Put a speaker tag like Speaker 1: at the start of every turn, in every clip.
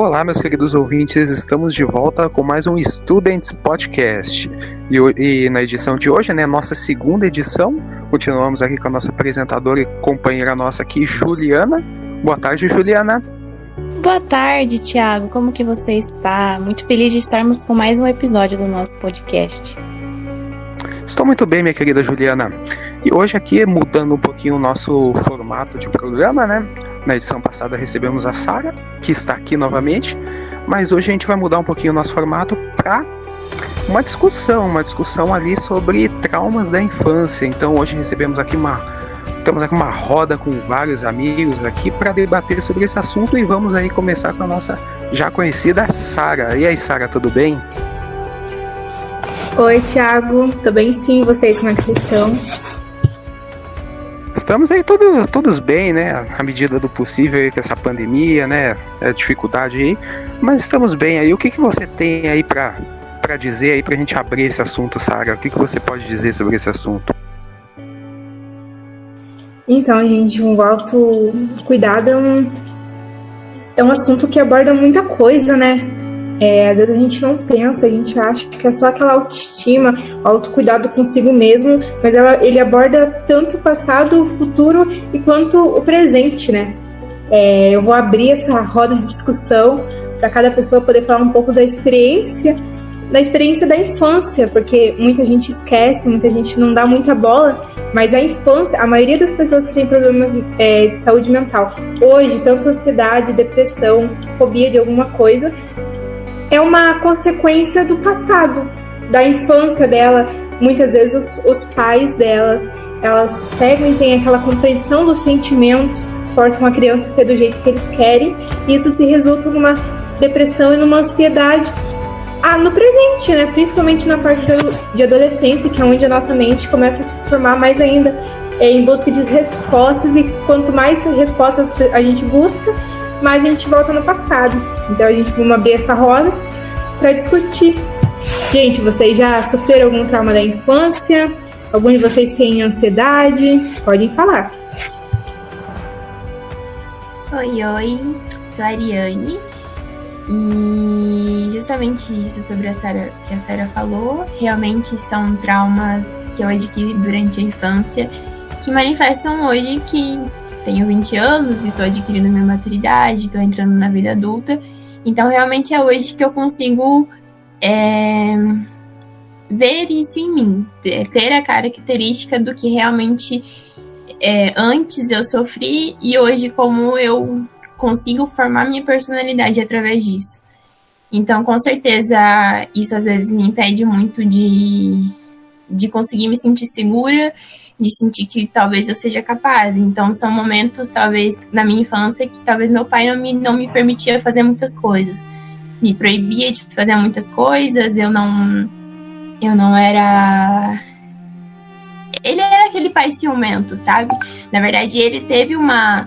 Speaker 1: Olá, meus queridos ouvintes, estamos de volta com mais um Students Podcast. E na edição de hoje, né, nossa segunda edição, continuamos aqui com a nossa apresentadora e companheira nossa aqui, Juliana. Boa tarde, Juliana.
Speaker 2: Boa tarde, Thiago. Como que você está? Muito feliz de estarmos com mais um episódio do nosso podcast.
Speaker 1: Estou muito bem, minha querida Juliana. E hoje aqui, mudando um pouquinho o nosso formato de programa, né? Na edição passada recebemos a Sara, que está aqui novamente, mas hoje a gente vai mudar um pouquinho o nosso formato para uma discussão ali sobre traumas da infância. Então hoje recebemos aqui estamos aqui uma roda com vários amigos aqui para debater sobre esse assunto e vamos aí começar com a nossa já conhecida Sara. E aí, Sara, tudo bem?
Speaker 3: Oi, Thiago. Tô bem sim, vocês, como é que vocês estão?
Speaker 1: Estamos aí todos bem, né? À medida do possível aí com essa pandemia, né? A dificuldade aí, mas estamos bem aí. O que você tem aí pra dizer aí pra gente abrir esse assunto, Sara? O que você pode dizer sobre esse assunto?
Speaker 3: Então, gente, o autocuidado é um assunto que aborda muita coisa, né? Às vezes a gente não pensa, a gente acha que é só aquela autoestima, autocuidado consigo mesmo, mas ele aborda tanto o passado, o futuro e quanto o presente, né? Eu vou abrir essa roda de discussão para cada pessoa poder falar um pouco da experiência da infância, porque muita gente esquece, muita gente não dá muita bola, mas a infância, a maioria das pessoas que tem problemas de saúde mental hoje, tanto ansiedade, depressão, fobia de alguma coisa, é uma consequência do passado, da infância dela. Muitas vezes os pais elas pegam e têm aquela compreensão dos sentimentos, forçam a criança a ser do jeito que eles querem, e isso se resulta numa depressão e numa ansiedade no presente, né? Principalmente na parte de adolescência, que é onde a nossa mente começa a se formar mais ainda em busca de respostas, e quanto mais respostas a gente busca, mais a gente volta no passado. Então a gente vai abrir essa roda para discutir. Gente, vocês já sofreram algum trauma da infância? Algum de vocês tem ansiedade? Podem falar.
Speaker 4: Oi, sou a Ariane. E justamente isso sobre que a Sara falou, realmente são traumas que eu adquiri durante a infância, que manifestam hoje que tenho 20 anos e estou adquirindo minha maturidade, estou entrando na vida adulta. Então, realmente é hoje que eu consigo ver isso em mim, ter a característica do que realmente antes eu sofri e hoje como eu consigo formar minha personalidade através disso. Então, com certeza, isso às vezes me impede muito de conseguir me sentir segura, de sentir que talvez eu seja capaz. Então, são momentos, talvez, na minha infância, que talvez meu pai não me permitia fazer muitas coisas. Me proibia de fazer muitas coisas, eu não era... Ele era aquele pai ciumento, sabe? Na verdade, ele teve uma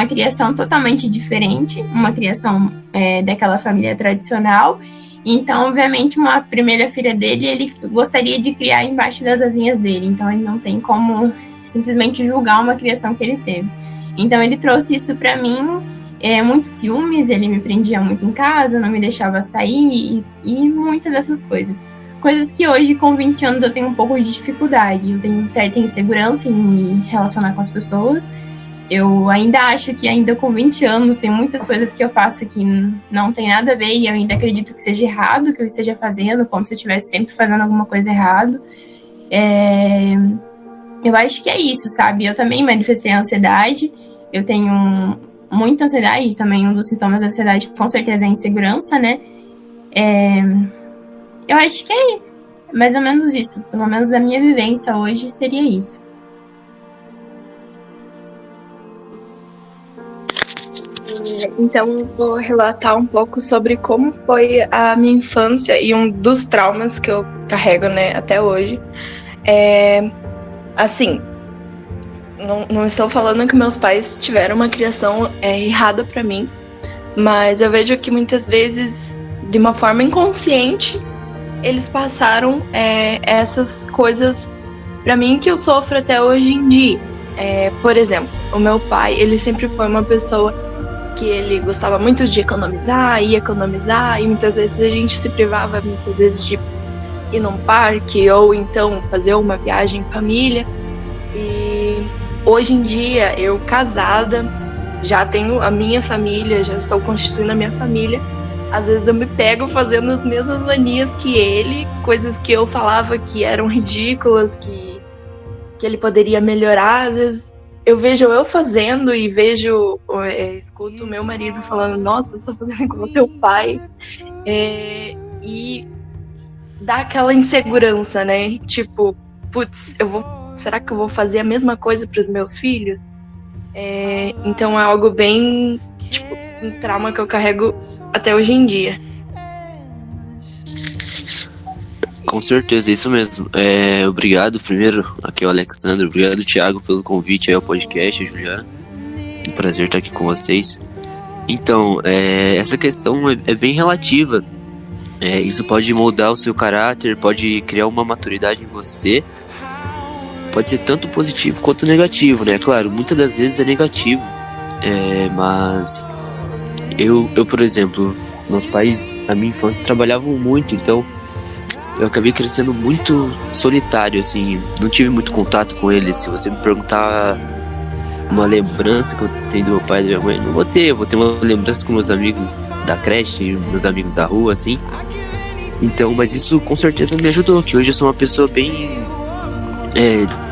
Speaker 4: criação totalmente diferente, uma criação daquela família tradicional. Então, obviamente, uma primeira filha dele, ele gostaria de criar embaixo das asinhas dele. Então, ele não tem como simplesmente julgar uma criação que ele teve. Então, ele trouxe isso pra mim, muitos ciúmes, ele me prendia muito em casa, não me deixava sair e muitas dessas coisas. Coisas que hoje, com 20 anos, eu tenho um pouco de dificuldade. Eu tenho certa insegurança em me relacionar com as pessoas. Eu ainda acho que ainda com 20 anos tem muitas coisas que eu faço que não tem nada a ver e eu ainda acredito que seja errado que eu esteja fazendo, como se eu estivesse sempre fazendo alguma coisa errada. Eu acho que é isso, sabe? Eu também manifestei a ansiedade, eu tenho muita ansiedade, também um dos sintomas da ansiedade com certeza é a insegurança, né? Eu acho que é mais ou menos isso, pelo menos a minha vivência hoje seria isso.
Speaker 5: Então, vou relatar um pouco sobre como foi a minha infância e um dos traumas que eu carrego, né, até hoje. Assim, não estou falando que meus pais tiveram uma criação errada para mim, mas eu vejo que muitas vezes, de uma forma inconsciente, eles passaram essas coisas para mim que eu sofro até hoje em dia. Por exemplo, o meu pai, ele sempre foi uma pessoa que ele gostava muito de economizar, e muitas vezes a gente se privava, muitas vezes, de ir num parque ou então fazer uma viagem em família. E hoje em dia, eu casada, já tenho a minha família, já estou constituindo a minha família. Às vezes eu me pego fazendo as mesmas manias que ele, coisas que eu falava que eram ridículas, que ele poderia melhorar. Às vezes eu vejo eu fazendo e escuto o meu marido falando, nossa, você está fazendo como teu pai. E dá aquela insegurança, né? Tipo, putz, será que eu vou fazer a mesma coisa para os meus filhos? Então é algo bem, tipo, um trauma que eu carrego até hoje em dia.
Speaker 6: Com certeza, isso mesmo. Obrigado, primeiro, aqui é o Alexandre. Obrigado, Thiago, pelo convite aí ao podcast, Juliana. Um prazer estar aqui com vocês. Então, essa questão é bem relativa. Isso pode moldar o seu caráter, pode criar uma maturidade em você. Pode ser tanto positivo quanto negativo, né? Claro, muitas das vezes é negativo. Mas eu, por exemplo, meus pais, na minha infância, trabalhavam muito, então eu acabei crescendo muito solitário, assim, não tive muito contato com eles. Se você me perguntar uma lembrança que eu tenho do meu pai e da minha mãe, não vou ter. Eu vou ter uma lembrança com meus amigos da creche, meus amigos da rua, assim. Então, mas isso com certeza me ajudou, que hoje eu sou uma pessoa bem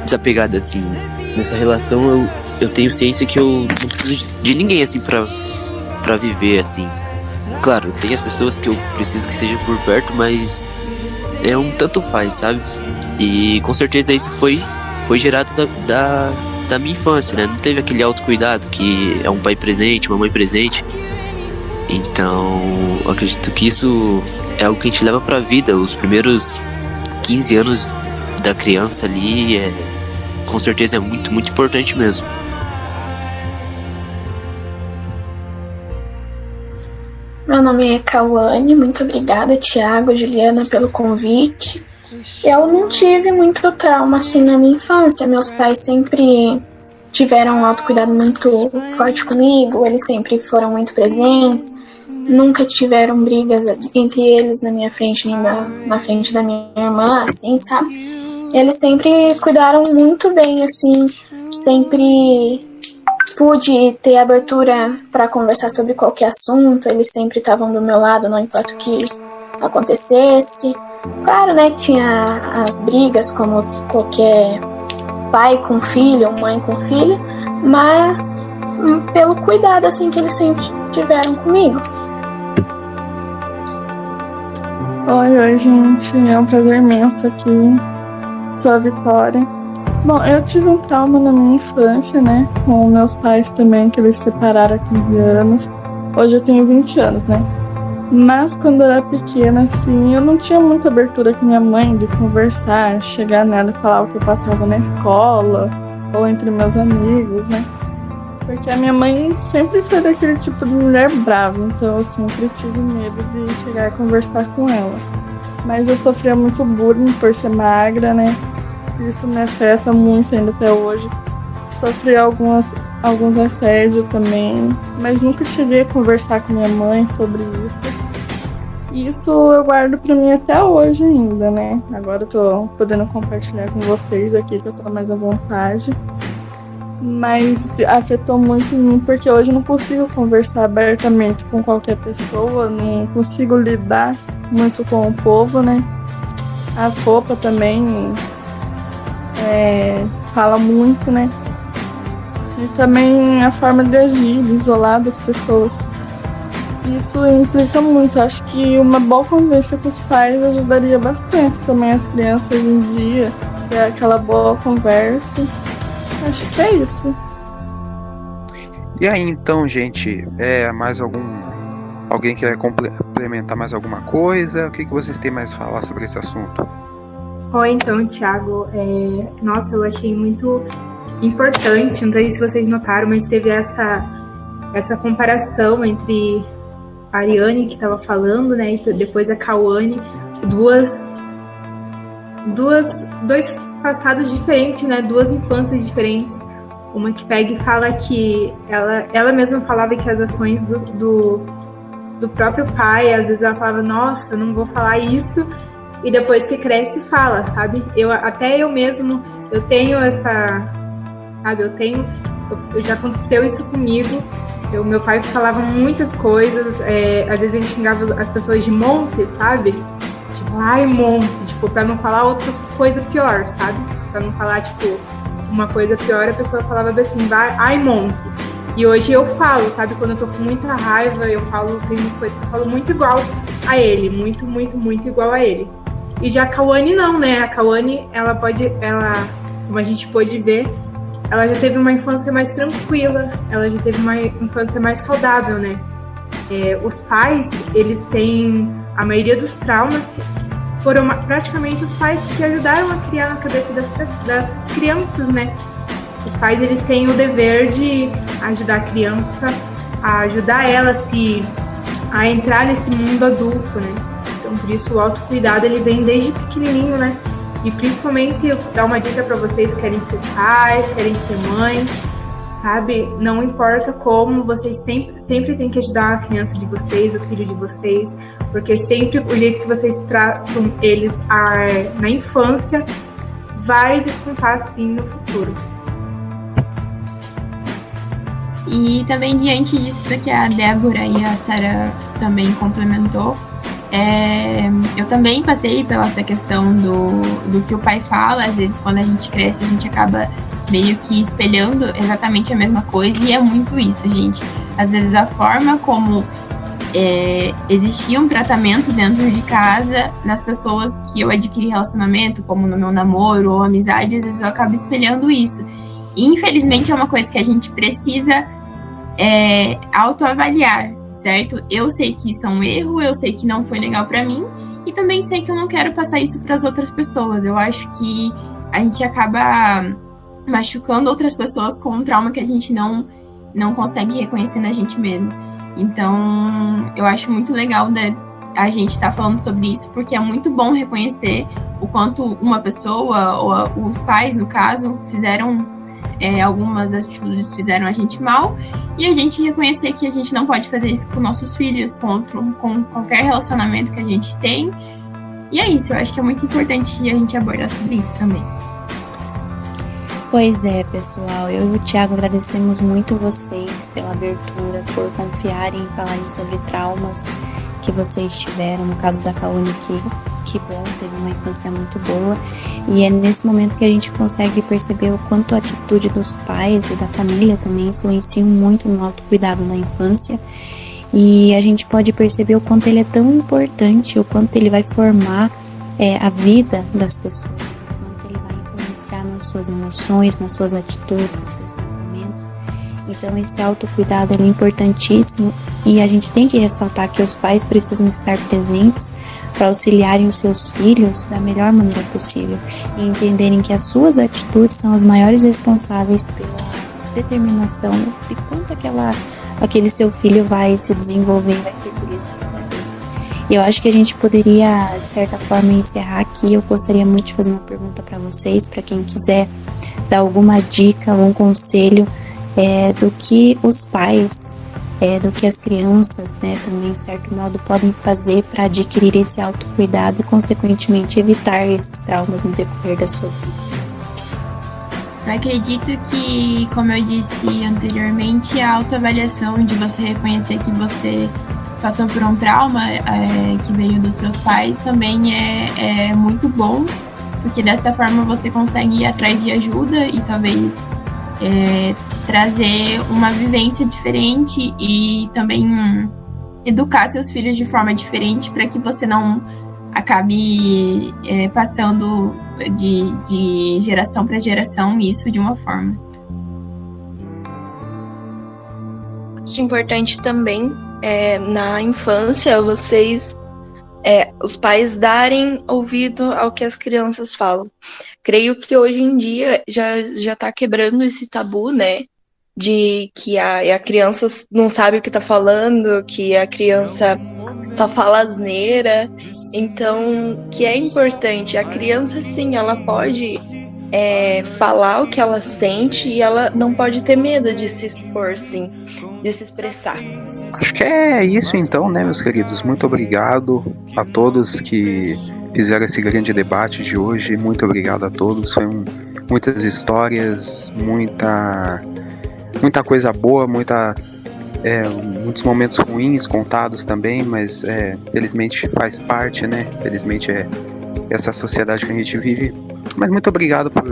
Speaker 6: desapegada, assim. Nessa relação eu tenho ciência que eu não preciso de ninguém, assim, pra viver, assim. Claro, tem as pessoas que eu preciso que sejam por perto, mas é um tanto faz, sabe? E com certeza isso foi gerado da minha infância, né? Não teve aquele autocuidado que é um pai presente, uma mãe presente. Então, eu acredito que isso é algo que a gente leva pra vida. Os primeiros 15 anos da criança ali, com certeza é muito, muito importante mesmo.
Speaker 7: Meu nome é Cauane, muito obrigada, Thiago, Juliana, pelo convite. Eu não tive muito trauma assim na minha infância. Meus pais sempre tiveram um autocuidado muito forte comigo, eles sempre foram muito presentes, nunca tiveram brigas entre eles na minha frente, nem na frente da minha irmã, assim, sabe? Eles sempre cuidaram muito bem, assim, sempre pude ter abertura para conversar sobre qualquer assunto, eles sempre estavam do meu lado, não importa o que acontecesse. Claro, né, tinha as brigas, como qualquer pai com filho, mãe com filho, mas pelo cuidado, assim, que eles sempre tiveram comigo.
Speaker 8: Oi, gente, é um prazer imenso aqui. Sou a Vitória. Bom, eu tive um trauma na minha infância, né? Com meus pais também, que eles se separaram há 15 anos. Hoje eu tenho 20 anos, né? Mas quando eu era pequena, assim, eu não tinha muita abertura com minha mãe de conversar, chegar nela e falar o que eu passava na escola ou entre meus amigos, né? Porque a minha mãe sempre foi daquele tipo de mulher brava, então eu sempre tive medo de chegar e conversar com ela. Mas eu sofria muito bullying por ser magra, né? Isso me afeta muito ainda até hoje. Sofri alguns assédios também, mas nunca cheguei a conversar com minha mãe sobre isso. Isso eu guardo pra mim até hoje ainda, né? Agora eu tô podendo compartilhar com vocês aqui, que eu tô mais à vontade. Mas afetou muito em mim, porque hoje eu não consigo conversar abertamente com qualquer pessoa, não consigo lidar muito com o povo, né? As roupas também fala muito, né? E também a forma de agir, de isolar das pessoas. Isso implica muito. Acho que uma boa conversa com os pais ajudaria bastante também as crianças hoje em dia. Ter aquela boa conversa. Acho que é isso.
Speaker 1: E aí, então, gente, mais alguém quer complementar mais alguma coisa? O que vocês têm mais a falar sobre esse assunto?
Speaker 3: Oi, então, Thiago. Nossa, eu achei muito importante, não sei se vocês notaram, mas teve essa comparação entre a Ariane, que estava falando, né, e depois a Cauane, dois passados diferentes, né, duas infâncias diferentes. Uma que pega e fala que ela mesma falava que as ações do próprio pai, às vezes ela falava, nossa, não vou falar isso, e depois que cresce fala, sabe? Até eu mesmo, eu tenho essa, sabe, já aconteceu isso comigo. Meu pai falava muitas coisas, às vezes ele xingava as pessoas de monte, sabe? Tipo, ai, monte, tipo, pra não falar outra coisa pior, sabe? Pra não falar, tipo, uma coisa pior, a pessoa falava assim, vai, ai, monte. E hoje eu falo, sabe? Quando eu tô com muita raiva, eu falo, tem uma coisa que eu falo muito igual a ele, muito, muito, muito igual a ele. E já a Cauane não, né? A Cauane, ela, como a gente pôde ver, ela já teve uma infância mais tranquila, ela já teve uma infância mais saudável, né? Os pais, eles têm, a maioria dos traumas foram praticamente os pais que ajudaram a criar na cabeça das crianças, né? Os pais, eles têm o dever de ajudar a criança, a ajudar ela a entrar nesse mundo adulto, né? Então, por isso, o autocuidado, ele vem desde pequenininho, né? E principalmente, eu dar uma dica para vocês que querem ser pais, querem ser mães, sabe? Não importa como, vocês sempre têm que ajudar a criança de vocês, o filho de vocês, porque sempre o jeito que vocês tratam eles na infância vai descontar, sim, no futuro.
Speaker 4: E também, diante disso que a Débora e a Sara também complementou, eu também passei pela essa questão do que o pai fala. Às vezes, quando a gente cresce, a gente acaba meio que espelhando exatamente a mesma coisa, e é muito isso, gente. Às vezes, a forma como existia um tratamento dentro de casa nas pessoas que eu adquiri relacionamento, como no meu namoro ou amizade, às vezes eu acabo espelhando isso. E, infelizmente, é uma coisa que a gente precisa autoavaliar, certo? Eu sei que isso é um erro, eu sei que não foi legal pra mim, e também sei que eu não quero passar isso pras outras pessoas. Eu acho que a gente acaba machucando outras pessoas com um trauma que a gente não consegue reconhecer na gente mesmo. Então, eu acho muito legal a gente estar falando sobre isso, porque é muito bom reconhecer o quanto uma pessoa, ou os pais, no caso, fizeram algumas atitudes, fizeram a gente mal, e a gente reconhecer que a gente não pode fazer isso com nossos filhos, com qualquer relacionamento que a gente tem. E é isso, eu acho que é muito importante a gente abordar sobre isso também.
Speaker 2: Pois é, pessoal, eu e o Thiago agradecemos muito vocês pela abertura, por confiarem em falarem sobre traumas que vocês tiveram. No caso da Cauane, que bom, teve uma infância muito boa, e é nesse momento que a gente consegue perceber o quanto a atitude dos pais e da família também influenciam muito no autocuidado na infância, e a gente pode perceber o quanto ele é tão importante, o quanto ele vai formar a vida das pessoas, o quanto ele vai influenciar nas suas emoções, nas suas atitudes, nos seus pensamentos. Então, esse autocuidado é importantíssimo, e a gente tem que ressaltar que os pais precisam estar presentes para auxiliarem os seus filhos da melhor maneira possível, e entenderem que as suas atitudes são as maiores responsáveis pela determinação de quanto aquele seu filho vai se desenvolver e vai ser feliz na vida dele. Eu acho que a gente poderia, de certa forma, encerrar aqui. Eu gostaria muito de fazer uma pergunta para vocês, para quem quiser dar alguma dica, algum conselho do que os pais, do que as crianças, né, também, de certo modo, podem fazer para adquirir esse autocuidado e, consequentemente, evitar esses traumas no decorrer das suas vidas.
Speaker 4: Eu acredito que, como eu disse anteriormente, a autoavaliação de você reconhecer que você passou por um trauma que veio dos seus pais também é muito bom, porque dessa forma você consegue ir atrás de ajuda e talvez trazer uma vivência diferente e também educar seus filhos de forma diferente, para que você não acabe passando de geração para geração isso de uma forma.
Speaker 5: Acho importante também na infância vocês, os pais, darem ouvido ao que as crianças falam. Creio que hoje em dia já está quebrando esse tabu, né? De que a criança não sabe o que está falando, que a criança só fala asneira. Então, que é importante. A criança, sim, ela pode falar o que ela sente e ela não pode ter medo de se expor, assim, de se expressar.
Speaker 1: Acho que é isso então, né, meus queridos? Muito obrigado a todos que fizeram esse grande debate de hoje. Muito obrigado a todos. Foi muitas histórias, muita coisa boa, muitos momentos ruins contados também, mas felizmente faz parte, né? Felizmente é essa sociedade que a gente vive. Mas muito obrigado por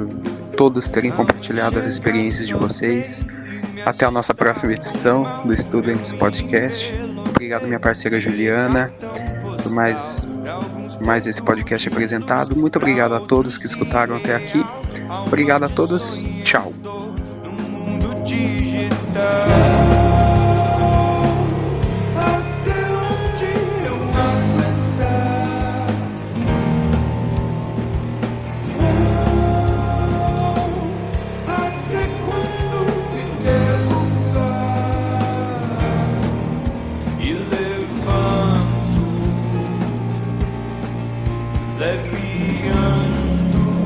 Speaker 1: todos terem compartilhado as experiências de vocês. Até a nossa próxima edição do Students Podcast. Obrigado, minha parceira Juliana, por mais esse podcast apresentado. Muito obrigado a todos que escutaram até aqui. Obrigado a todos. Tchau.
Speaker 9: Let me